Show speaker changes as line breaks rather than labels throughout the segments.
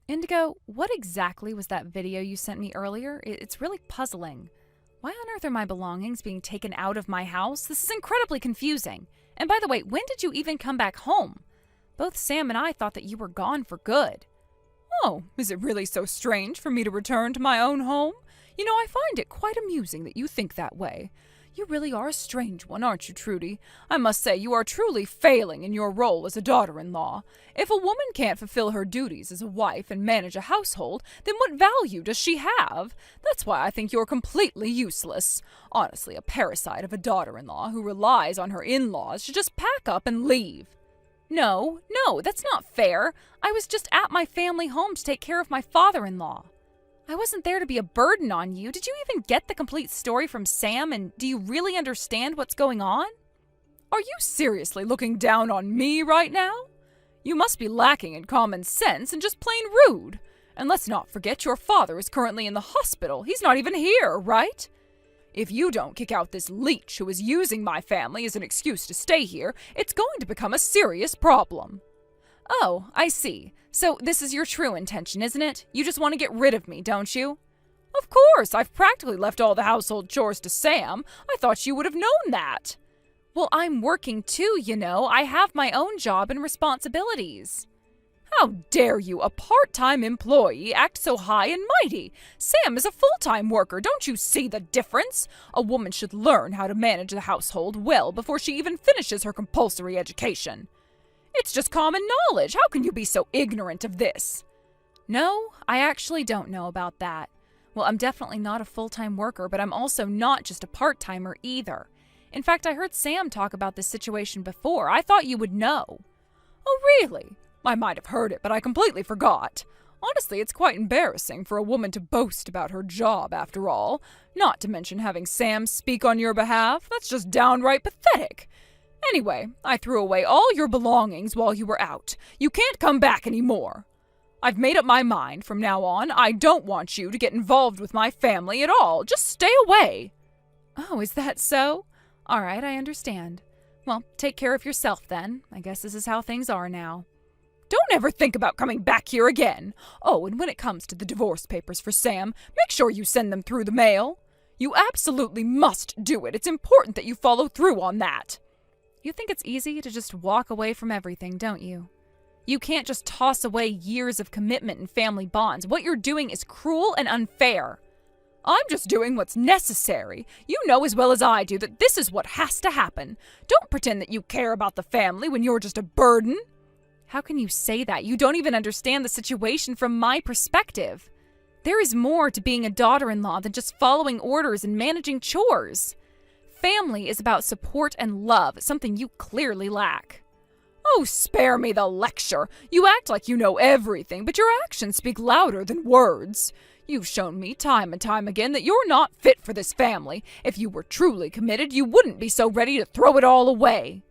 Indigo, what exactly was that video you sent me earlier? It's really puzzling. Why on earth are my belongings being taken out of my house? This is incredibly confusing. And by the way, when did you even come back home? Both Sam and I thought that you were gone for good. Oh, is it really so strange for me to return to my own home? You know, I find it quite amusing that you think that way. You really are a strange one, aren't you, Trudy? I must say you are truly failing in your role as a daughter-in-law. If a woman can't fulfill her duties as a wife and manage a household, then what value does she have? That's why I think you're completely useless. Honestly, a parasite of a daughter-in-law who relies on her in-laws should just pack up and leave. No, that's not fair. I was just at my family home to take care of my father-in-law. I wasn't there to be a burden on you. Did you even get the complete story from Sam, and do you really understand what's going on? Are you seriously looking down on me right now? You must be lacking in common sense and just plain rude. And let's not forget your father is currently in the hospital. He's not even here, right? If you don't kick out this leech who is using my family as an excuse to stay here, it's going to become a serious problem. Oh, I see. So this is your true intention, isn't it? You just want to get rid of me, don't you? Of course, I've practically left all the household chores to Sam. I thought you would have known that. Well, I'm working too, you know. I have my own job and responsibilities. How dare you, a part-time employee, act so high and mighty? Sam is a full-time worker. Don't you see the difference? A woman should learn how to manage the household well before she even finishes her compulsory education. It's just common knowledge. How can you be so ignorant of this? No, I actually don't know about that. Well, I'm definitely not a full-time worker, but I'm also not just a part-timer either. In fact, I heard Sam talk about this situation before. I thought you would know. Oh, really? I might have heard it, but I completely forgot. Honestly, it's quite embarrassing for a woman to boast about her job, after all. Not to mention having Sam speak on your behalf. That's just downright pathetic. Anyway, I threw away all your belongings while you were out. You can't come back anymore. I've made up my mind from now on. I don't want you to get involved with my family at all. Just stay away. Oh, is that so? All right, I understand. Well, take care of yourself then. I guess this is how things are now. Don't ever think about coming back here again. Oh, and when it comes to the divorce papers for Sam, make sure you send them through the mail. You absolutely must do it. It's important that you follow through on that. You think it's easy to just walk away from everything, don't you? You can't just toss away years of commitment and family bonds. What you're doing is cruel and unfair. I'm just doing what's necessary. You know as well as I do that this is what has to happen. Don't pretend that you care about the family when you're just a burden. How can you say that? You don't even understand the situation from my perspective. There is more to being a daughter-in-law than just following orders and managing chores. Family is about support and love, something you clearly lack. Oh, spare me the lecture. You act like you know everything, but your actions speak louder than words. You've shown me time and time again that you're not fit for this family. If you were truly committed, you wouldn't be so ready to throw it all away.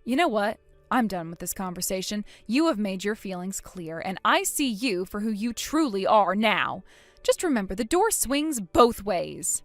You know what? I'm done with this conversation. You have made your feelings clear, and I see you for who you truly are now. Just remember, the door swings both ways.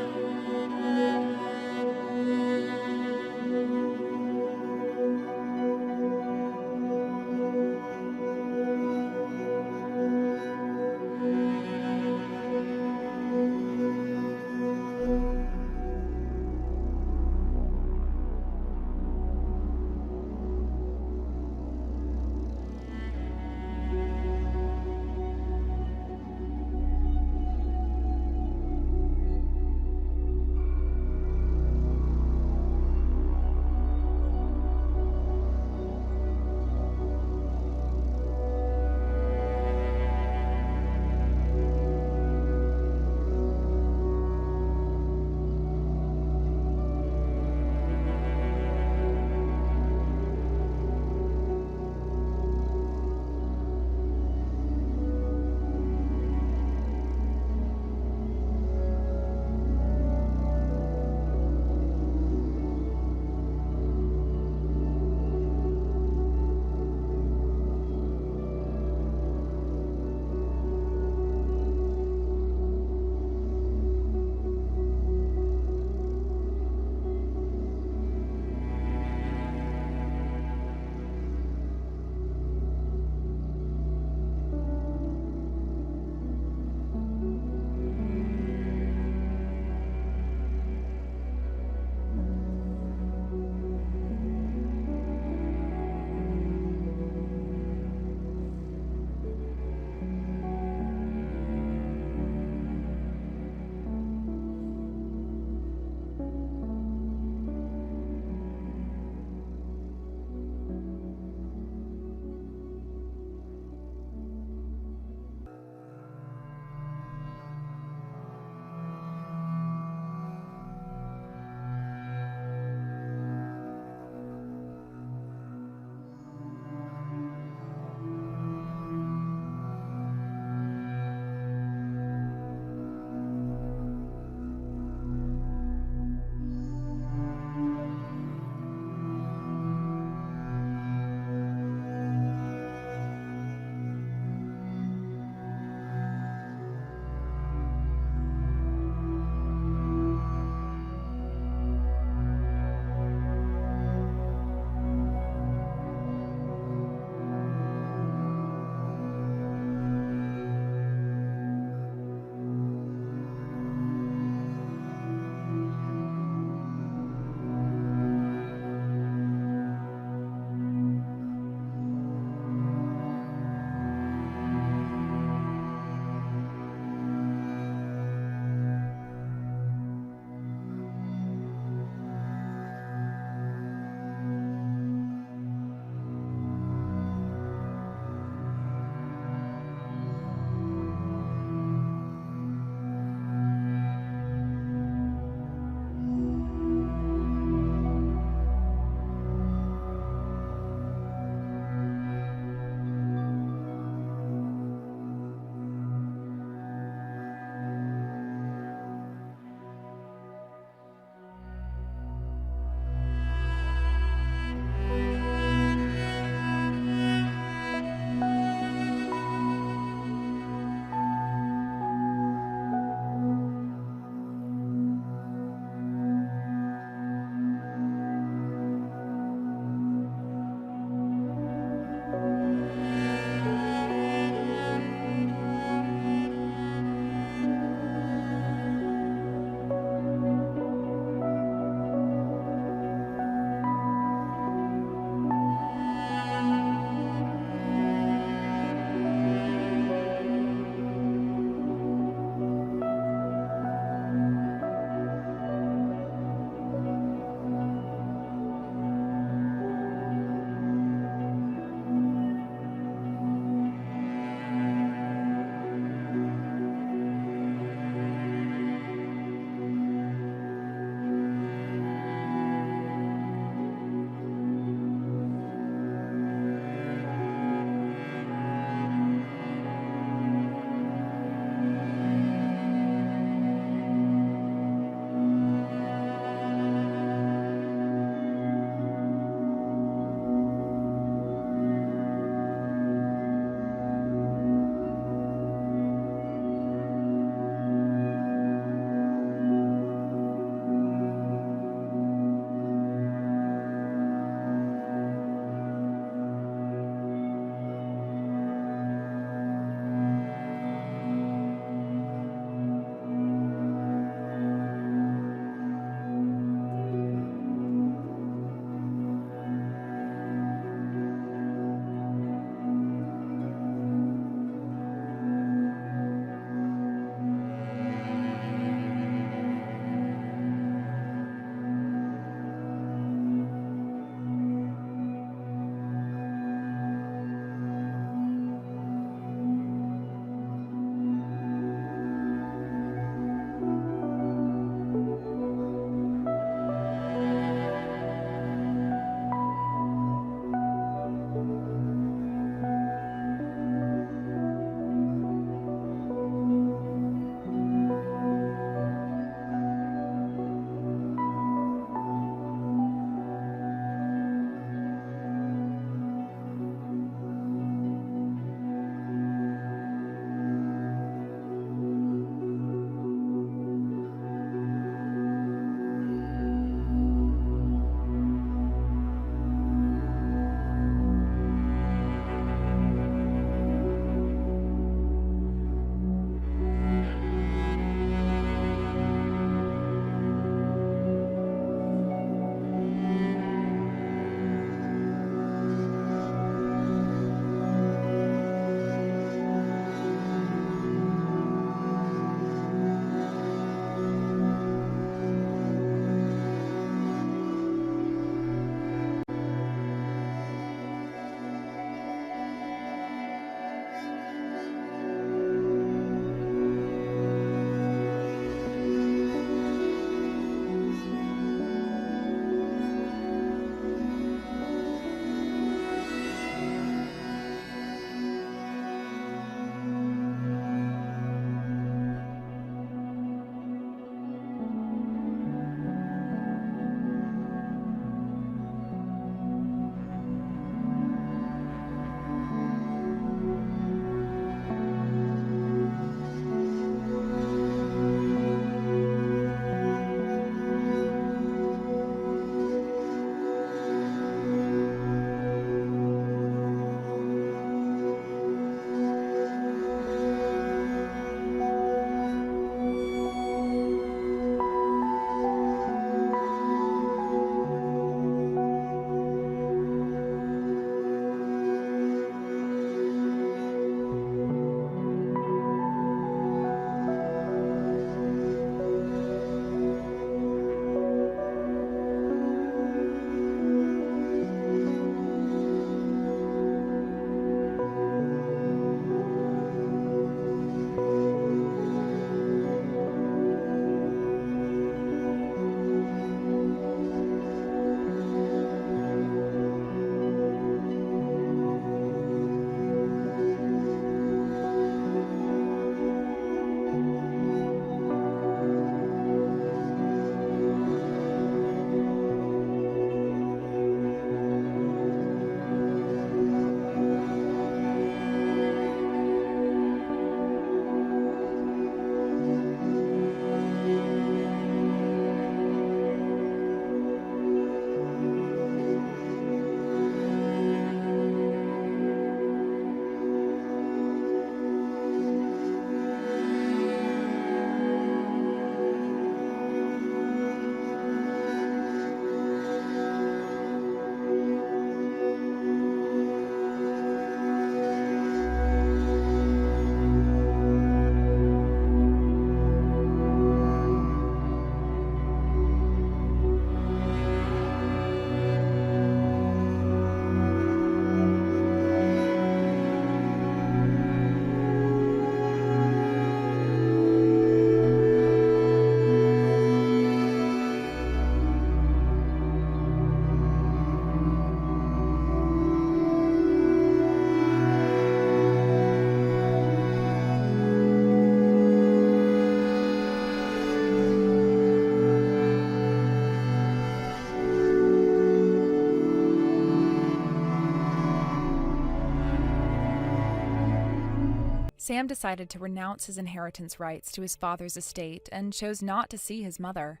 Sam decided to renounce his inheritance rights to his father's estate and chose not to see his mother.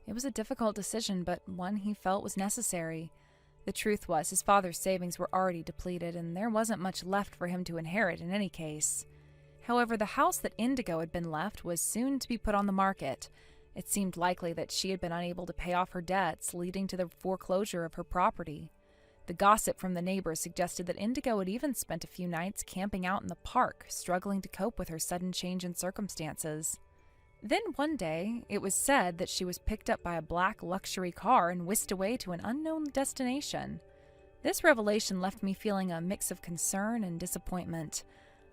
It was a difficult decision, but one he felt was necessary. The truth was, his father's savings were already depleted, and there wasn't much left for him to inherit in any case. However, the house that Indigo had been left was soon to be put on the market. It seemed likely that she had been unable to pay off her debts, leading to the foreclosure of her property. The gossip from the neighbors suggested that Indigo had even spent a few nights camping out in the park, struggling to cope with her sudden change in circumstances. Then one day, it was said that she was picked up by a black luxury car and whisked away to an unknown destination. This revelation left me feeling a mix of concern and disappointment.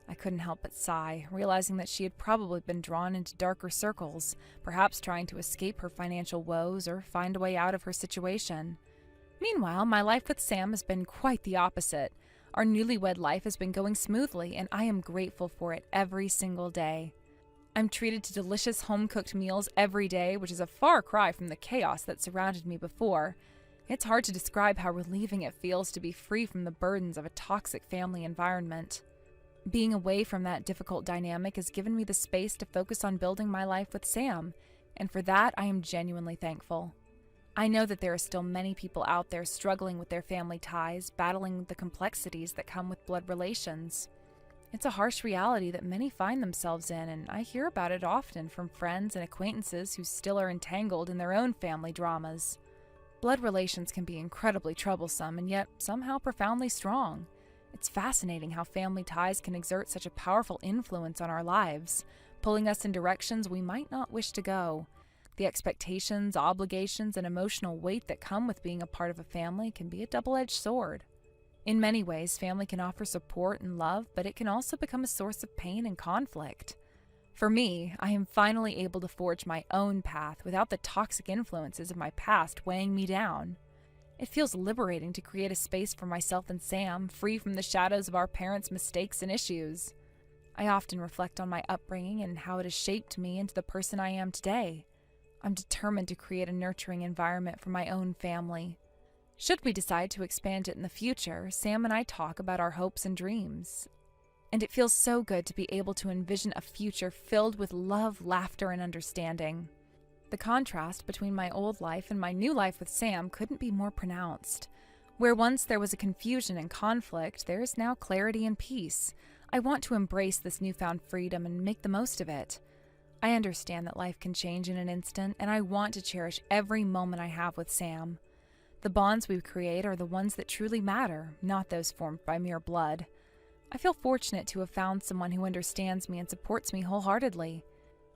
I couldn't help but sigh, realizing that she had probably been drawn into darker circles, perhaps trying to escape her financial woes or find a way out of her situation. Meanwhile, my life with Sam has been quite the opposite. Our newlywed life has been going smoothly, and I am grateful for it every single day. I'm treated to delicious home-cooked meals every day, which is a far cry from the chaos that surrounded me before. It's hard to describe how relieving it feels to be free from the burdens of a toxic family environment. Being away from that difficult dynamic has given me the space to focus on building my life with Sam, and for that I am genuinely thankful. I know that there are still many people out there struggling with their family ties, battling the complexities that come with blood relations. It's a harsh reality that many find themselves in, and I hear about it often from friends and acquaintances who still are entangled in their own family dramas. Blood relations can be incredibly troublesome and yet somehow profoundly strong. It's fascinating how family ties can exert such a powerful influence on our lives, pulling us in directions we might not wish to go. The expectations, obligations, and emotional weight that come with being a part of a family can be a double-edged sword. In many ways, family can offer support and love, but it can also become a source of pain and conflict. For me, I am finally able to forge my own path without the toxic influences of my past weighing me down. It feels liberating to create a space for myself and Sam, free from the shadows of our parents' mistakes and issues. I often reflect on my upbringing and how it has shaped me into the person I am today. I'm determined to create a nurturing environment for my own family. Should we decide to expand it in the future, Sam and I talk about our hopes and dreams. And it feels so good to be able to envision a future filled with love, laughter, and understanding. The contrast between my old life and my new life with Sam couldn't be more pronounced. Where once there was a confusion and conflict, there is now clarity and peace. I want to embrace this newfound freedom and make the most of it. I understand that life can change in an instant, and I want to cherish every moment I have with Sam. The bonds we create are the ones that truly matter, not those formed by mere blood. I feel fortunate to have found someone who understands me and supports me wholeheartedly.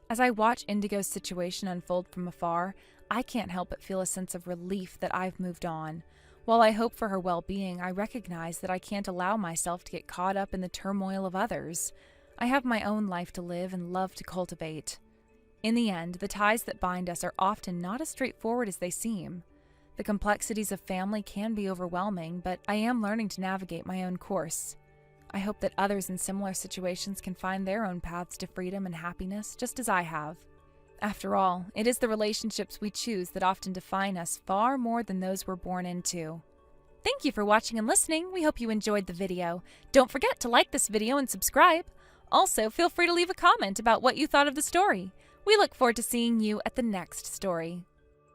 As I watch Indigo's situation unfold from afar, I can't help but feel a sense of relief that I've moved on. While I hope for her well-being, I recognize that I can't allow myself to get caught up in the turmoil of others. I have my own life to live and love to cultivate. In the end, the ties that bind us are often not as straightforward as they seem. The complexities of family can be overwhelming, but I am learning to navigate my own course. I hope that others in similar situations can find their own paths to freedom and happiness, just as I have. After all, it is the relationships we choose that often define us far more than those we're born into. Thank you for watching and listening. We hope you enjoyed the video. Don't forget to like this video and subscribe. Also, feel free to leave a comment about what you thought of the story. We look forward to seeing you at the next story.